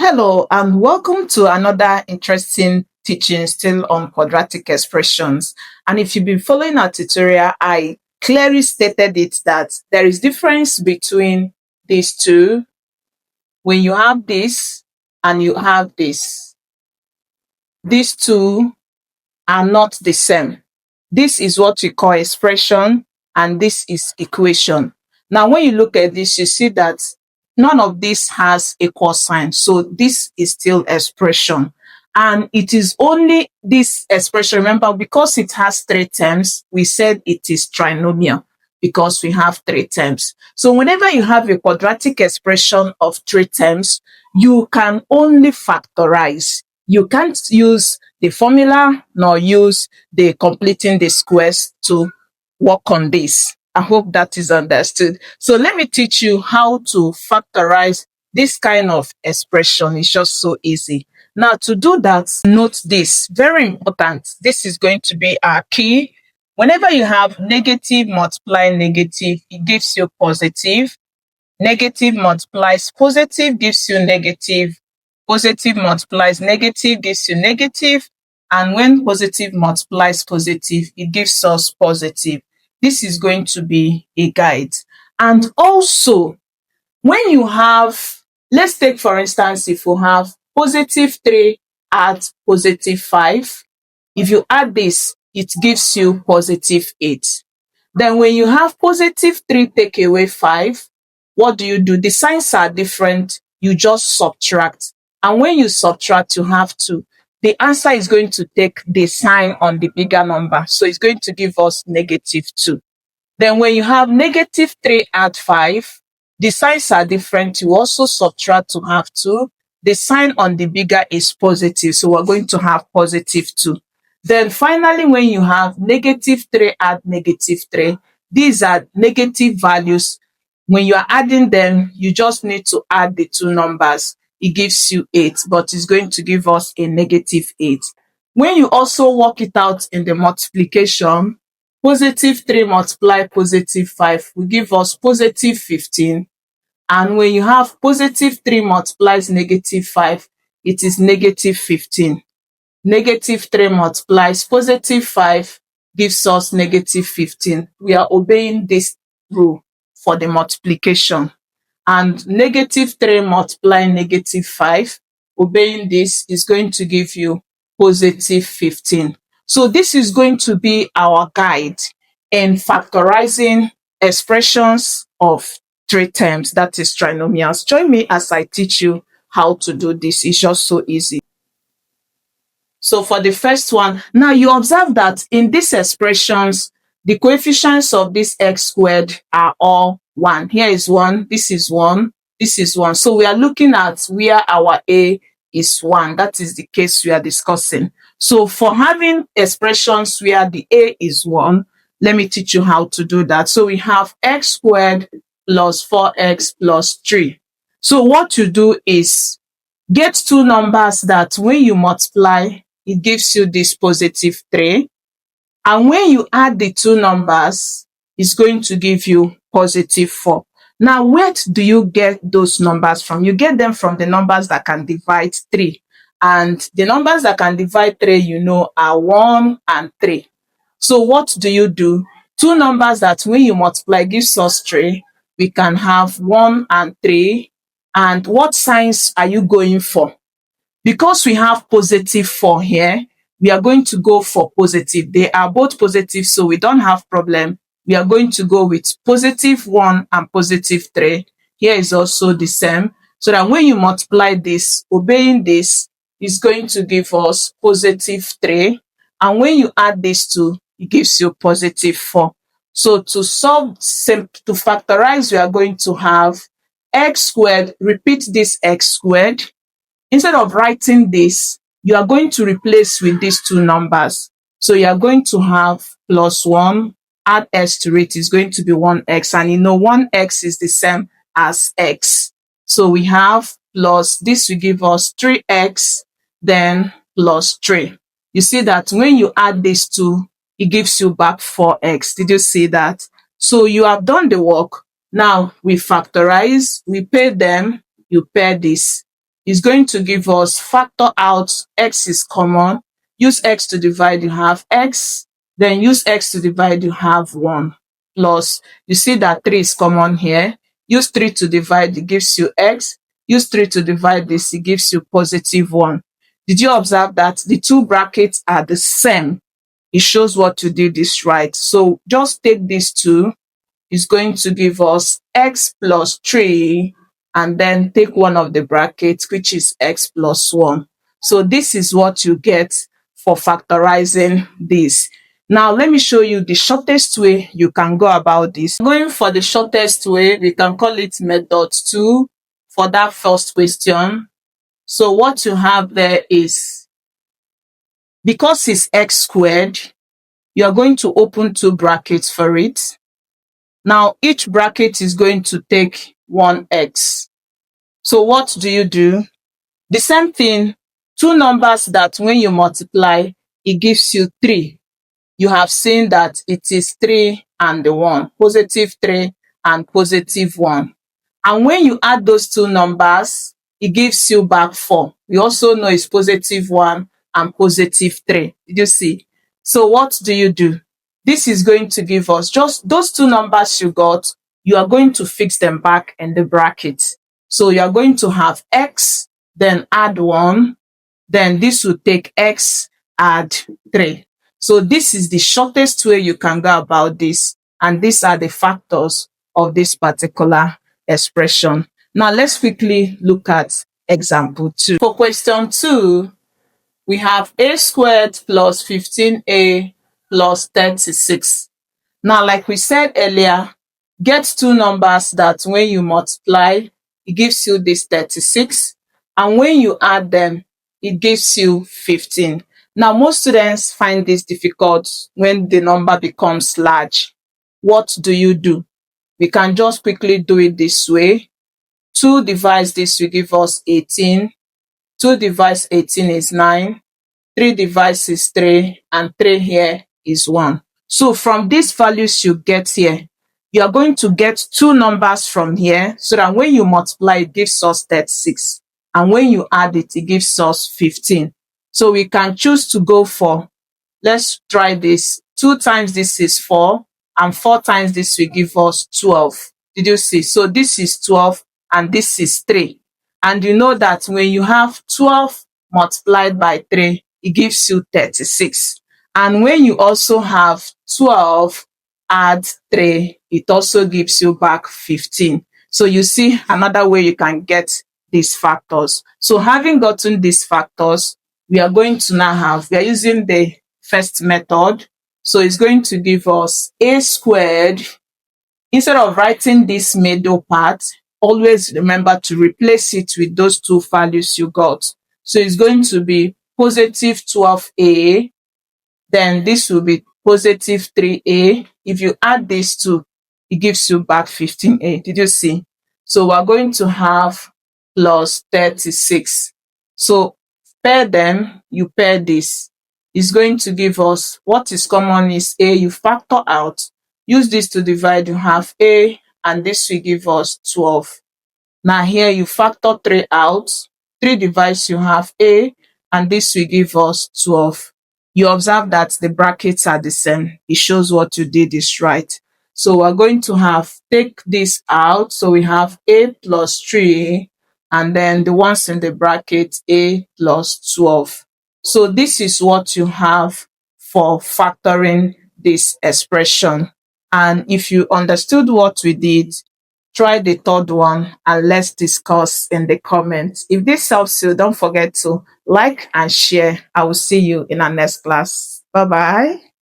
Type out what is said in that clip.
Hello and welcome to another interesting teaching still on quadratic expressions. And if you've been following our tutorial, I clearly stated it that there is difference between these two when you have this and you have this. These two are not the same. This is what we call expression and this is equation. Now, when you look at this, you see that none of this has equal sign. So this is still expression. And it is only this expression, remember, because it has three terms, we said it is trinomial because we have three terms. So whenever you have a quadratic expression of three terms, you can only factorize. You can't use the formula nor use the completing the squares to work on this. I hope that is understood. So let me teach you how to factorize this kind of expression. It's just so easy. Now to do that, note this, very important. This is going to be our key. Whenever you have negative multiply negative, it gives you positive. Negative multiplies positive gives you negative. Positive multiplies negative gives you negative. And when positive multiplies positive, it gives us positive. This is going to be a guide. And also, when you have, let's take for instance, if you have positive 3 at positive 5, if you add this, it gives you positive 8. Then when you have positive 3 take away 5, what do? The signs are different. You just subtract. And when you subtract, you have to. The answer is going to take the sign on the bigger number. So it's going to give us negative 2. Then when you have negative 3 add 5, the signs are different. You also subtract to have 2. The sign on the bigger is positive. So we're going to have positive 2. Then finally, when you have negative 3 add negative 3, these are negative values. When you are adding them, you just need to add the two numbers. It gives you 8, but it's going to give us a negative 8. When you also work it out in the multiplication, positive 3 multiply positive 5 will give us positive 15. And when you have positive 3 multiplies negative 5, it is negative 15. Negative 3 multiplies positive 5 gives us negative 15. We are obeying this rule for the multiplication. And negative 3 multiply negative 5, obeying this is going to give you positive 15. So this is going to be our guide in factorizing expressions of three terms, that is trinomials. Join me as I teach you how to do this. It's just so easy. So for the first one, now you observe that in these expressions, the coefficients of this x squared are all 1. Here is 1, this is 1, this is 1. So we are looking at where our a is 1. That is the case we are discussing. So for having expressions where the a is 1, let me teach you how to do that. So we have x squared plus 4x plus 3. So what you do is get two numbers that when you multiply, it gives you this positive 3. And when you add the two numbers, it's going to give you positive 4. Now, where do you get those numbers from? You get them from the numbers that can divide 3. And the numbers that can divide 3, you know, are 1 and 3. So what do? Two numbers that when you multiply gives us 3, we can have 1 and 3. And what signs are you going for? Because we have positive 4 here, we are going to go for positive. They are both positive, so we don't have problem. We are going to go with positive 1 and positive 3. Here is also the same. So that when you multiply this, obeying this is going to give us positive 3. And when you add these two, it gives you positive 4. So to factorize, we are going to have x squared, repeat this x squared. Instead of writing this, you are going to replace with these two numbers. So you are going to have plus 1, add x to it is going to be 1x. And you know 1x is the same as x. So we have plus, this will give us 3x, then plus 3. You see that when you add these two, it gives you back 4x. Did you see that? So you have done the work. Now we factorize, we pair them, you pair this. is going to give us factor out x is common. Use x to divide, you have x. Then use x to divide, you have 1. Plus, you see that 3 is common here. Use 3 to divide, it gives you x. Use 3 to divide this, it gives you positive 1. Did you observe that the two brackets are the same? It shows what you did is right. So just take these two, is going to give us x plus 3, and then take one of the brackets, which is x plus 1. So this is what you get for factorizing this. Now let me show you the shortest way you can go about this. Going for the shortest way, we can call it method 2 for that first question. So what you have there is, because it's x squared, you are going to open two brackets for it. Now, each bracket is going to take 1x. So what do? The same thing, two numbers that when you multiply, it gives you 3. You have seen that it is 3 and the 1, positive 3 and positive 1. And when you add those two numbers, it gives you back 4. We also know it's positive 1 and positive 3. Did you see? So what do? This is going to give us just those two numbers you got. You are going to fix them back in the bracket. So you are going to have x, then add 1, then this will take x, add 3. So this is the shortest way you can go about this. And these are the factors of this particular expression. Now let's quickly look at example 2. For question 2, we have a squared plus 15a plus 36. Now, like we said earlier, get two numbers that when you multiply, it gives you this 36. And when you add them, it gives you 15. Now, most students find this difficult when the number becomes large. What do? We can just quickly do it this way. 2 divides this will give us 18. 2 divides 18 is 9. 3 divides is 3. And 3 here is 1. So from these values you get here, you are going to get two numbers from here, so that when you multiply, it gives us 36. And when you add it, it gives us 15. So we can choose to go for, let's try this. 2 times this is 4, and 4 times this will give us 12. Did you see? So this is 12, and this is 3. And you know that when you have 12 multiplied by 3, it gives you 36. And when you also have 12 add 3, it also gives you back 15. So you see another way you can get these factors. So having gotten these factors, we are going to now have, we are using the first method. So it's going to give us a squared. Instead of writing this middle part, always remember to replace it with those two values you got. So it's going to be positive 12a, then this will be positive 3a. If you add these two, it gives you back 15a. Did you see? So we're going to have plus 36. So pair them, you pair this. It's going to give us, what is common is a, you factor out. Use this to divide, you have a, and this will give us 12. Now here you factor 3 out. 3 divides, you have a, and this will give us 12. You observe that the brackets are the same. It shows what you did is right. So we're going to have, take this out. So we have a plus 3, and then the ones in the bracket, a plus 12. So this is what you have for factoring this expression. And if you understood what we did, try the third one and let's discuss in the comments. If this helps you, don't forget to like and share. I will see you in our next class. Bye bye.